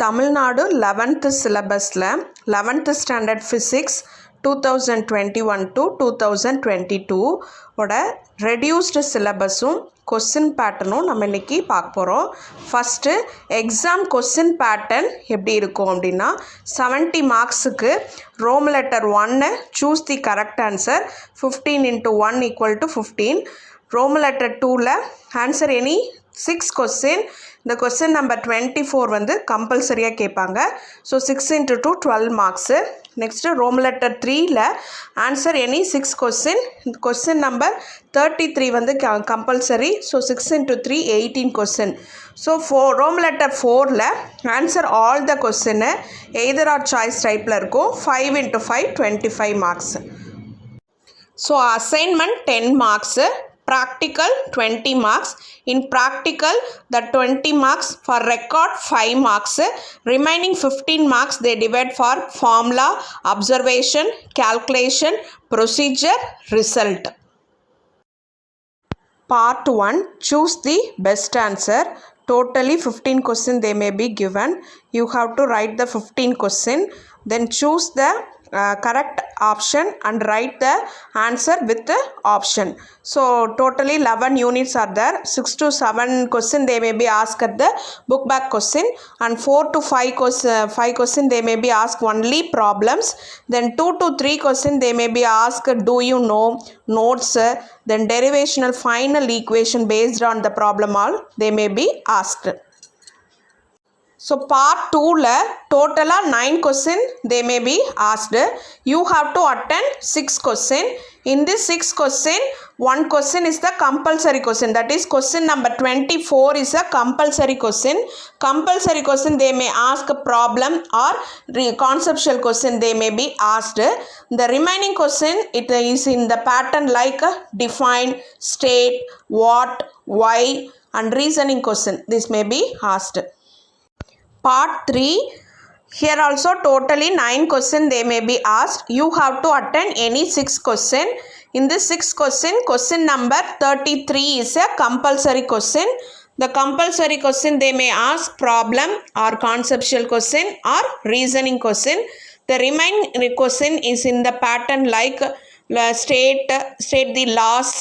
Tamil Nadu 11th syllabusல 11th standard physics 2021 to 2022 ஓட reduced syllabusம் question பேட்டர்னும் நம்ம இன்றைக்கி பார்க்க போகிறோம். ஃபஸ்ட்டு எக்ஸாம் கொஸ்டின் பேட்டர்ன் எப்படி இருக்கும் அப்படின்னா 70 மார்க்ஸுக்கு roman letter 1 choose the correct answer 15 into 1 equal to 15. ரோம் லெட்டர் 2ல் ஆன்சர் எனி 6 கொஸ்டின். இந்த கொஸ்டின் நம்பர் 24 வந்து கம்பல்சரியாக கேட்பாங்க. So 6 into 2 12 marks. Next roman letter 3ல் answer any 6 question. Question number 33 வந்து compulsory. So 6 into 3 18 question. So roman letter 4ல் ஆன்சர் ஆல் த கொஸ்டின்னு எய்தர் ஆர் சாய்ஸ் டைப்பில் இருக்கும். 5 into 5 25 marks. So assignment 10 marks, practical 20 marks. In practical the 20 marks, for record 5 marks, remaining 15 marks they divide for formula, observation, calculation, procedure, result. Part 1, choose the best answer. Totally 15 questions they may be given. You have to write the 15 question, then choose the correct option and write the answer with the option. So totally 11 units are there. 6 to 7 question they may be asked at the book back question, and 4 to 5 question they may be asked only problems. Then 2 to 3 question they may be asked do you know, notes, then derivational final equation based on the problem all they may be asked. So part 2ல டோட்டலாக 9 question they may be asked. You have to attend 6 question. In this 6 question, 1 question is the compulsory question. That is question number 24 is a compulsory question. Compulsory question they may ask a problem or conceptual question they may be asked. The remaining question it is in the pattern like define, state, what, why and reasoning question. This may be asked. Part 3, here also totally 9 questions they may be asked. You have to attend any 6 question. In this 6 question, question number 33 is a compulsory question. The compulsory question they may ask problem or conceptual question or reasoning question. The remaining question is in the pattern like state the laws,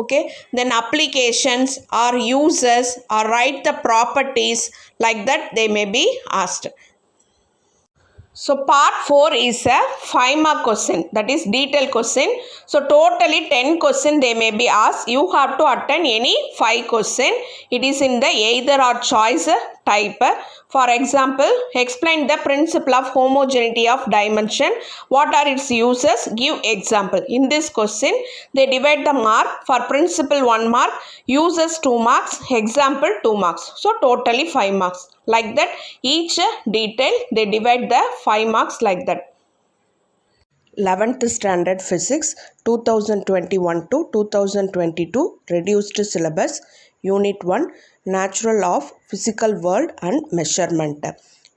okay, then applications or uses or write the properties, like that they may be asked. So part 4 is a 5 mark question, that is detailed question. So totally 10 question they may be asked. You have to attend any 5 question. It is in the either or choice type. For example, explain the principle of homogeneity of dimension. What are its uses? Give example. In this question, they divide the mark. For principle 1 mark, uses 2 marks, example 2 marks. So totally 5 marks. Like that, each detail they divide the 5 marks like that. 11th standard physics 2021 to 2022 reduced syllabus, unit 1, natural of physical world and measurement.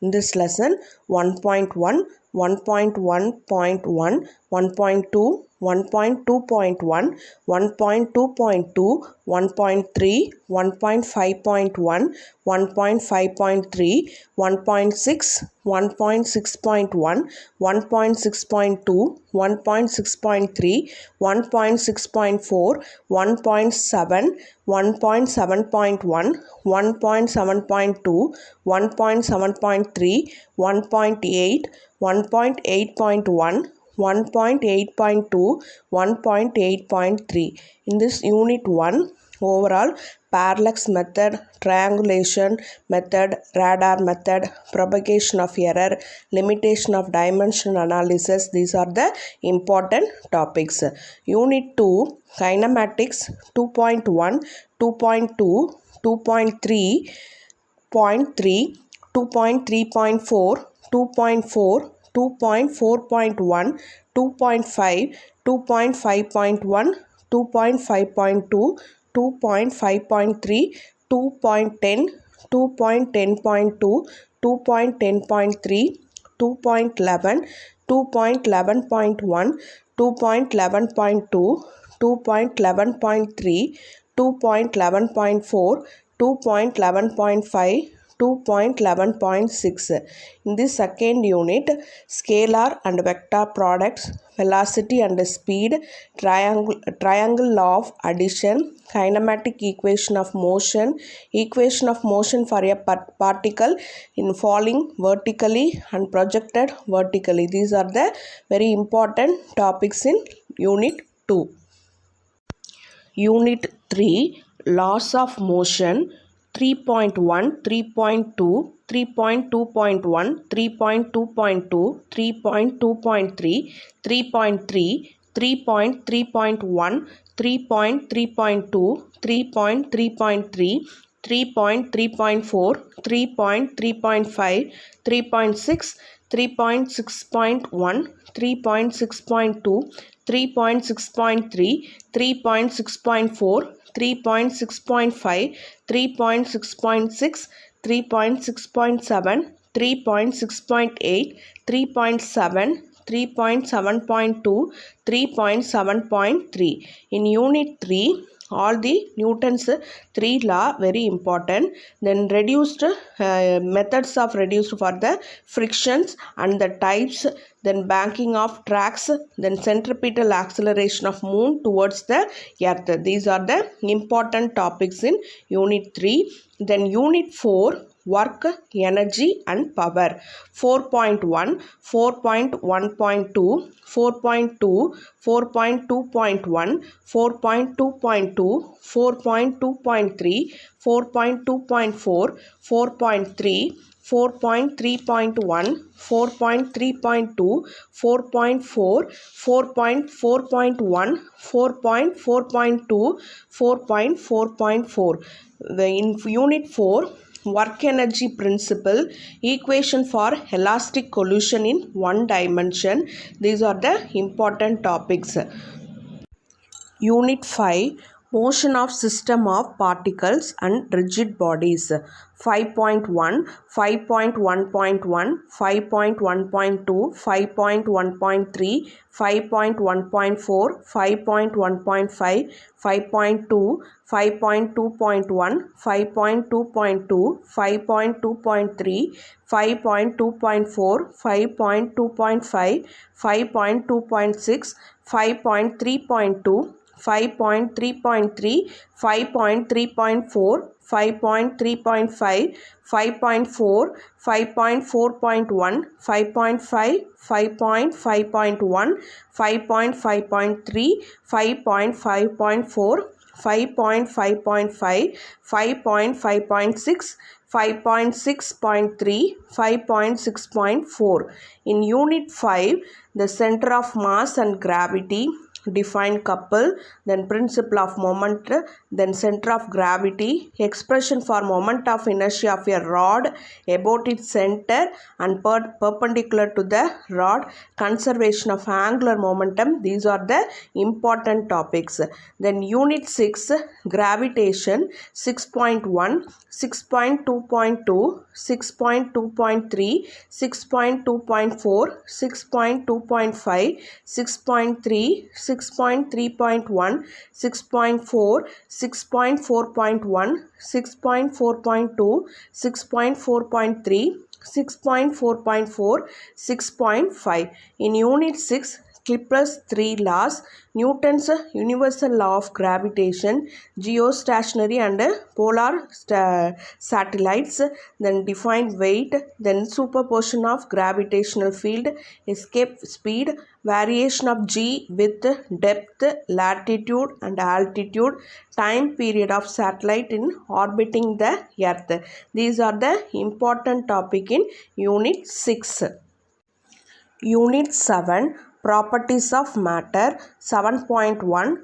In this lesson 1.1, 1.1.1, 1.2, 1.2.1, 1.2.2, 1.3, 1.5.1, 1.5.3, 1.6, 1.6.1, 1.6.2, 1.6.3, 1.6.4, 1.7, 1.7.1, 1.7.2, 1.7.3, 1.8, 1.8.1, 1.8.2, 1.8.3. In this unit 1, overall parallax method, triangulation method, radar method, propagation of error, limitation of dimension analysis, these are the important topics. Unit 2, kinematics 2.1, 2.2, 2.3, 0.3, 2.3.4, 2.4, 2.4.1, 2.5, 2.5.1, 2.5.2, 2.5.3, 2.10, 2.10.2, 2.10.3, 2.11, 2.11.1, 2.11.2, 2.11.3, 2.11.4, 2.11.5, 2.11.6. In this second unit, scalar and vector products, velocity and speed, triangle law of addition, kinematic equation of motion for a particle in falling vertically and projected vertically. These are the very important topics in Unit 2. Unit 3, Laws of Motion, 3.1, 3.2, 3.2.1, 3.2.2, 3.2.3, 3.3, 3.3.1, 3.3.2, 3.3.3, 3.3.4, 3.3.5, 3.6, 3.6.1, 3.6.2, 3.6.3, 3.6.4, 3.6.5, 3.6.6, 3.6.7, 3.6.8, 3.7, 3.7.2, 3.7.3. In Unit 3, all the Newton's 3 law very important. Then reduced methods of reduced for the frictions and the types, then banking of tracks, then centripetal acceleration of moon towards the earth. These are the important topics in Unit 3. Then Unit 4, work, energy and power. 4.1, 4.1.2, 4.2, 4.2.1, 4.2.2, 4.2.3, 4.2.4, 4.3, 4.3.1, 4.3.2, 4.4, 4.4.1, 4.4.2, 4.4.4. In Unit 4, work energy principle, equation for elastic collision in one dimension. These are the important topics. Unit 5, motion of system of particles and rigid bodies. 5.1, 5.1.1, 5.1.2, 5.1.3, 5.1.4, 5.1.5, 5.2, 5.2.1, 5.2.2, 5.2.3, 5.2.4, 5.2.5, 5.2.6, 5.3.2, 5.3.3, 5.3.4, 5.3.5, 5.4, 5.4.1, 5.5, 5.5.1, 5.5.3, 5.5.4, 5.5.5, 5.5.6, 5.6.3, 5.6.4. In Unit 5, the center of mass and gravity, define couple, then principle of moment, then center of gravity, expression for moment of inertia of a rod about its center and perpendicular to the rod, conservation of angular momentum. These are the important topics. Then Unit 6, gravitation, 6.1, 6.2.2, 6.2.3, 6.2.4, 6.2.5, 6.3, 6.3.1, 6.4, 6.4.1, 6.4.2, 6.4.3, 6.4.4, 6.5. In Unit 6, Kepler's 3 laws, Newton's universal law of gravitation, geostationary and polar satellites, then define weight, then superposition of gravitational field, escape speed, variation of g with depth, latitude and altitude, time period of satellite in orbiting the earth. These are the important topic in Unit 6. Unit 7, properties of matter, 7.1,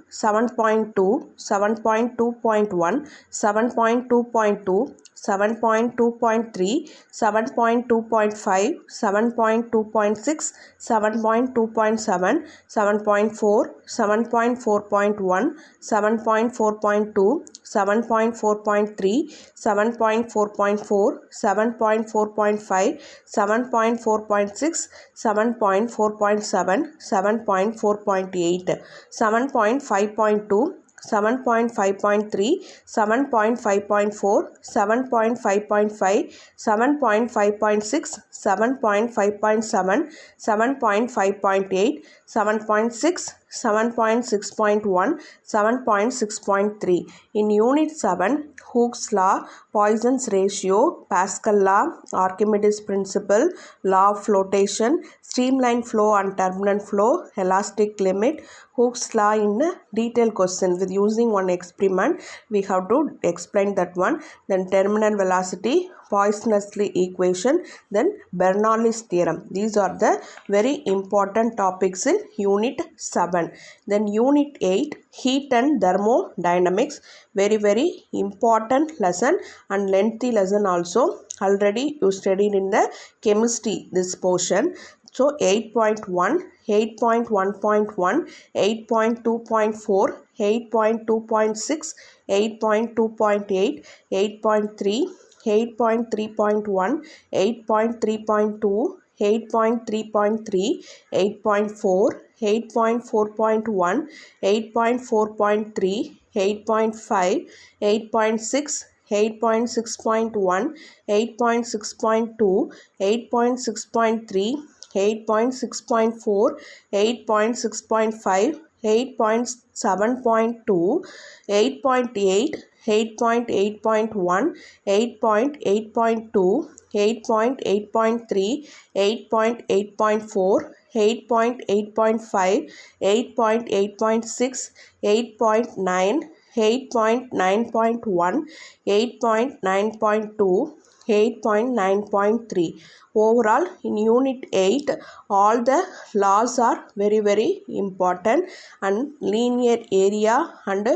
7.2, 7.2.1, 7.2.2, 7.2.3, 7.2.5, 7.2.6, 7.2.7, 7.4, 7.4.1, 7.4.2, 7.4.3, 7.4.4, 7.4.5, 7.4.6, 7.4.7, 7.4.8, 7.5.2, 7.5.3, 7.5.4, 7.5.5, 7.5.6, 7.5.7, 7.5.8, 7.6, 7.6.1, 7.6.3. In Unit 7, Hooke's law, Poisson's ratio, Pascal law, Archimedes principle, law of flotation, streamline flow and turbulent flow, elastic limit, Hooke's law in detail question with using one experiment. We have to explain that one. Then terminal velocity, Poisson's equation, then Bernoulli's theorem. These are the very important topics in Unit 7. Then Unit 8, heat and thermodynamics. Very important lesson and lengthy lesson also. Already you studied in the chemistry this portion. So 8.1, 8.1.1, 8.2.4, 8.2.6, 8.2.8, 8.3, 8.3.1, 8.3.2, 8.3.3, 8.4, 8.4.1, 8.4.3, 8.5, 8.6, 8.6.1, 8.6.2, 8.6.3, 8.6.4, 8.6.5, 8.7.2, 8.8, 8.8.1, 8.8.2, 8.8.3, 8.8.4, 8.8.5, 8.8.6, 8.9, 8.9.1, 8.9.2, 8.9.3. Overall, in Unit 8, all the laws are very important, and linear area and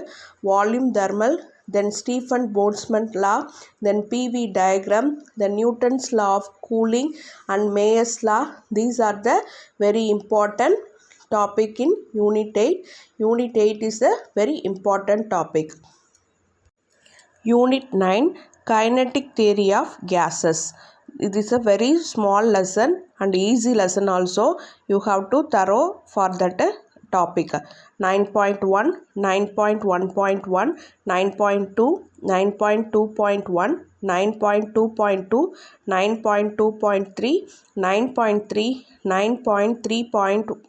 volume thermal, then Stephen Boltzmann law, then PV diagram, then Newton's law of cooling and Mayer's law. These are the very important topic in Unit 8. Unit 8 is a very important topic. Unit 9, kinetic theory of gases. It is a very small lesson and easy lesson also. You have to thorough for that topic. 9.1, 9.1.1, 9.2, 9.2.1, 9.2.2, 9.2.3, 9.3, 9.3.1,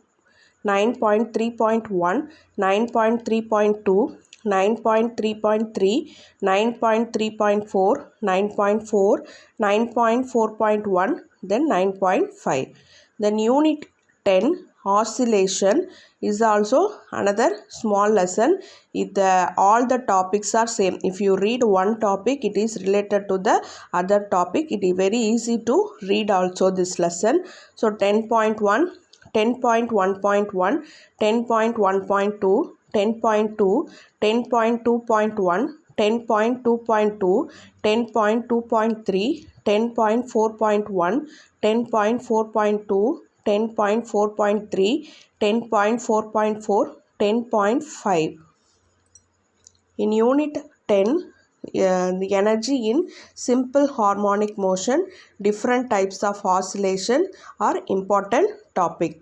9.3.1, 9.3.2, 9.3.3, 9.3.4, 9.4, 9.4.1, then 9.5. Then Unit 10, oscillation, is also another small lesson. All the topics are same. If you read one topic, it is related to the other topic. It is very easy to read also this lesson. So 10.1, 10.1.1, 10.1.2, 10.2, 10.2.1, 10.2.2, 10.2.3, 10.4.1, 10.4.2, 10.4.3, 10.4.4, 10.5. In Unit 10, the energy in simple harmonic motion, different types of oscillation are important topic.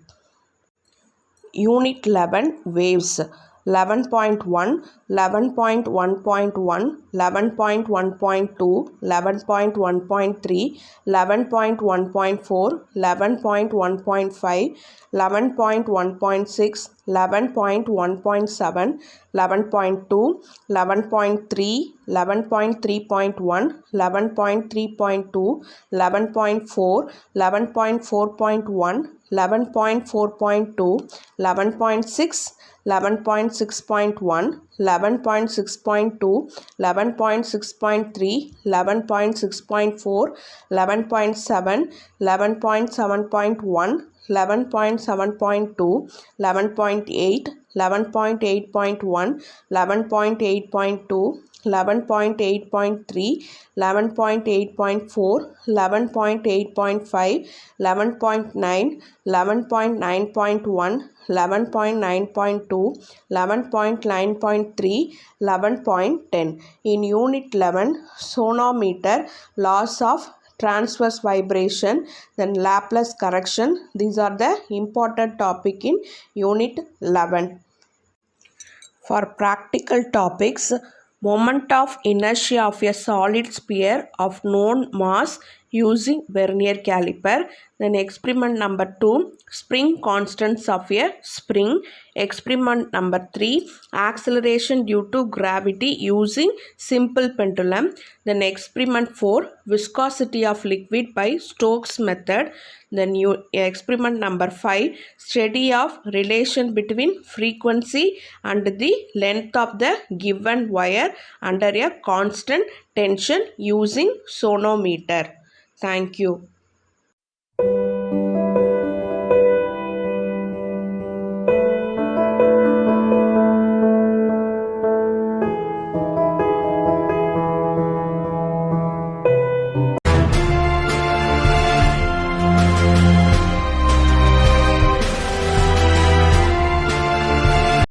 Unit 11, waves. 11.1, 11.1.1, 11.1.2, 11.1.3, 11.1.4, 11.1.5, 11.1.6, 11.1.7, 11.2, 11.3, 11.3.1, 11.3.2, 11.4, 11.4.1, 11.4.2, 11.6, 11.6.1, 11.6.2, 11.6.3, 11.6.4, 11.7, 11.7.1, 11.7.2, 11.8, 11.8.1, 11.8.2, 11.8.3, 11.8.4, 11.8.5, 11.9, 11.9.1, 11.9.2, 11.9.3, 11.10. In Unit 11, sonometer, laws of transverse vibration, then Laplace correction. These are the important topic in Unit 11. For practical topics, moment of inertia of a solid sphere of known mass using vernier caliper. Then experiment number 2, spring constants of a spring. Experiment number 3, acceleration due to gravity using simple pendulum. Then experiment 4, viscosity of liquid by Stokes method. Then experiment number 5, study of relation between frequency and the length of the given wire under a constant tension using sonometer. Thank you.